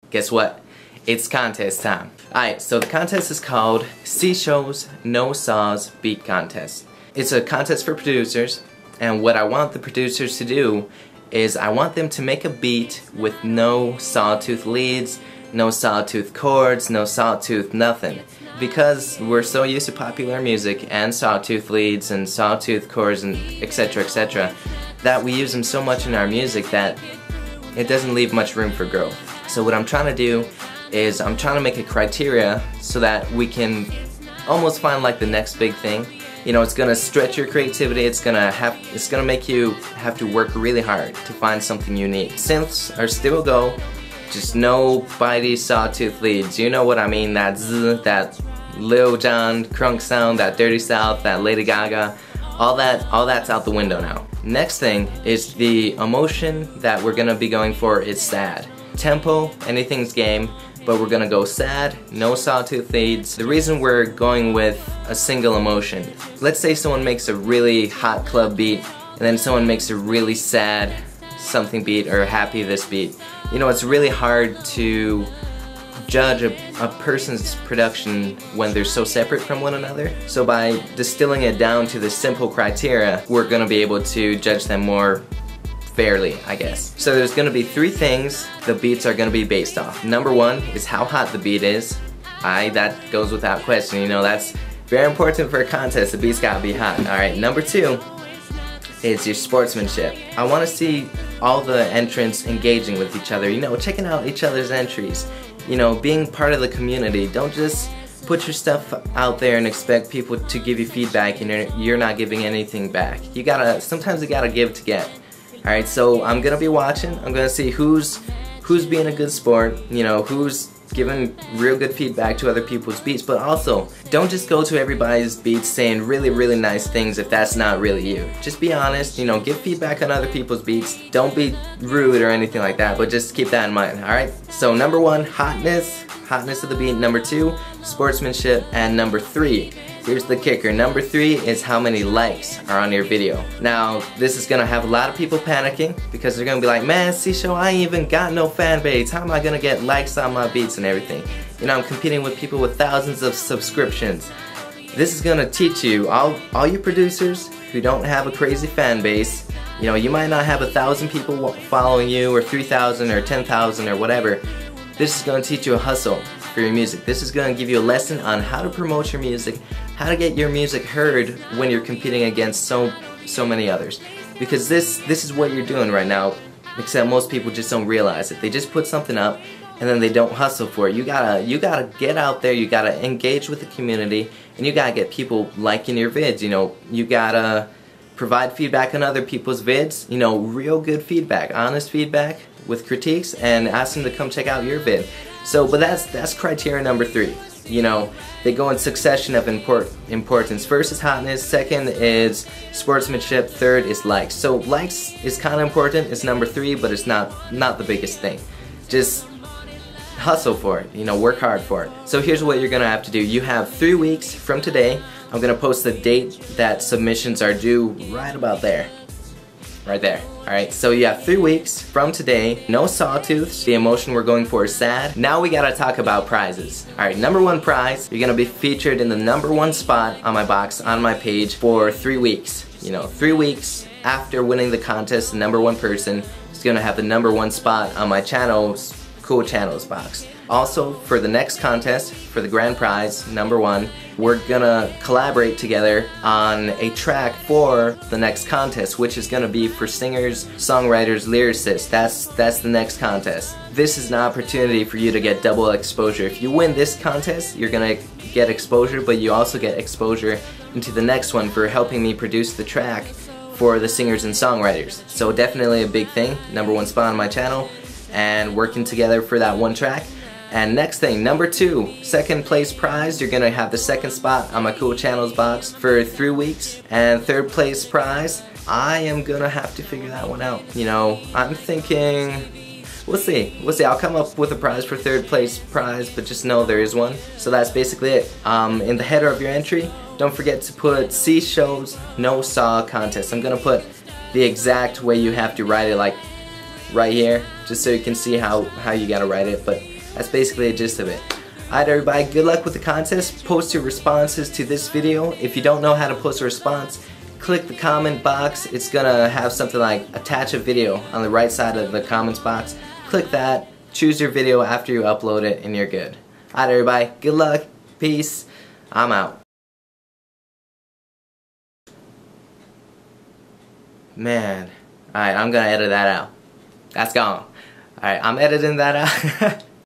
guess what? It's contest time. Alright, so the contest is called Seasho's No SAWS Beat Contest. It's a contest for producers, and what I want the producers to do is I want them to make a beat with no sawtooth leads, no sawtooth chords, no sawtooth nothing. Because we're so used to popular music and sawtooth leads and sawtooth chords and etc., that we use them so much in our music that it doesn't leave much room for growth. So what I'm trying to do is I'm trying to make a criteria so that we can almost find like the next big thing. You know, it's gonna stretch your creativity, it's gonna make you have to work really hard to find something unique. Synths are still a go, just no bitey sawtooth leads. You know what I mean, that zzz, that Lil Jon crunk sound, that Dirty South, that Lady Gaga, all that's out the window now. Next thing is the emotion that we're gonna be going for is sad. Tempo, anything's game, but we're gonna go sad, no sawtooth leads. The reason we're going with a single emotion, let's say someone makes a really hot club beat and then someone makes a really sad something beat or happy this beat. You know, it's really hard to judge a person's production when they're so separate from one another. So by distilling it down to the simple criteria, we're gonna be able to judge them more fairly, I guess. So there's gonna be three things the beats are gonna be based off. Number one is how hot the beat is. That goes without question, you know, that's very important for a contest. The beat's gotta be hot. Alright, number two is your sportsmanship. I wanna see all the entrants engaging with each other, you know, checking out each other's entries, you know, being part of the community. Don't just put your stuff out there and expect people to give you feedback and you're not giving anything back. Sometimes you gotta give to get. Alright, so I'm gonna be watching. I'm gonna see who's being a good sport, you know, who's giving real good feedback to other people's beats, but also don't just go to everybody's beats saying really nice things if that's not really you. Just be honest, you know, give feedback on other people's beats. Don't be rude or anything like that, but just keep that in mind, alright? So number one, hotness of the beat. Number two, sportsmanship. And number three, here's the kicker. Number three is how many likes are on your video. Now, this is gonna have a lot of people panicking because they're gonna be like, man, Seasho, I ain't even got no fan base. How am I gonna get likes on my beats and everything? You know, I'm competing with people with thousands of subscriptions. This is gonna teach you, all you producers who don't have a crazy fan base, you know, you might not have 1,000 people following you or 3,000 or 10,000 or whatever. This is going to teach you a hustle for your music. This is going to give you a lesson on how to promote your music, how to get your music heard when you're competing against so many others. Because this is what you're doing right now, except most people just don't realize it. They just put something up and then they don't hustle for it. You gotta get out there, you gotta engage with the community, and you gotta get people liking your vids. You know, you gotta provide feedback on other people's vids, you know, real good feedback, honest feedback with critiques, and ask them to come check out your vid. So, but that's criteria number three. You know, they go in succession of importance. First is hotness, second is sportsmanship, third is likes. So likes is kind of important, it's number three, but it's not the biggest thing. Just hustle for it, you know, work hard for it. So here's what you're gonna have to do. You have 3 weeks from today. I'm gonna post the date that submissions are due right about there. Right there. Alright, so you have 3 weeks from today. No sawtooths. The emotion we're going for is sad. Now we gotta talk about prizes. Alright, number one prize, you're gonna be featured in the #1 spot on my box, on my page for 3 weeks. You know, 3 weeks after winning the contest, the #1 person is gonna have the #1 spot on my channel's Cool Channels box. Also, for the next contest, for the grand prize, #1, we're gonna collaborate together on a track for the next contest, which is gonna be for singers, songwriters, lyricists. That's the next contest. This is an opportunity for you to get double exposure. If you win this contest, you're gonna get exposure, but you also get exposure into the next one for helping me produce the track for the singers and songwriters. So definitely a big thing, #1 spot on my channel, and working together for that one track. And next thing, #2, second place prize, you're gonna have the second spot on my Cool Channels box for 3 weeks. And third place prize, I am gonna have to figure that one out. You know, I'm thinking, we'll see. I'll come up with a prize for third place prize, but just know there is one. So that's basically it. In the header of your entry, don't forget to put Seasho's No Saw Contest. I'm gonna put the exact way you have to write it, like right here, just so you can see how you gotta write it. But That's basically the gist of it. Alright everybody, good luck with the contest. Post your responses to this video. If you don't know how to post a response, click the comment box. It's gonna have something like attach a video on the right side of the comments box. Click that, choose your video after you upload it, and you're good. Alright everybody, good luck, peace, I'm out. Man, alright, I'm gonna edit that out. That's gone. Alright, I'm editing that out.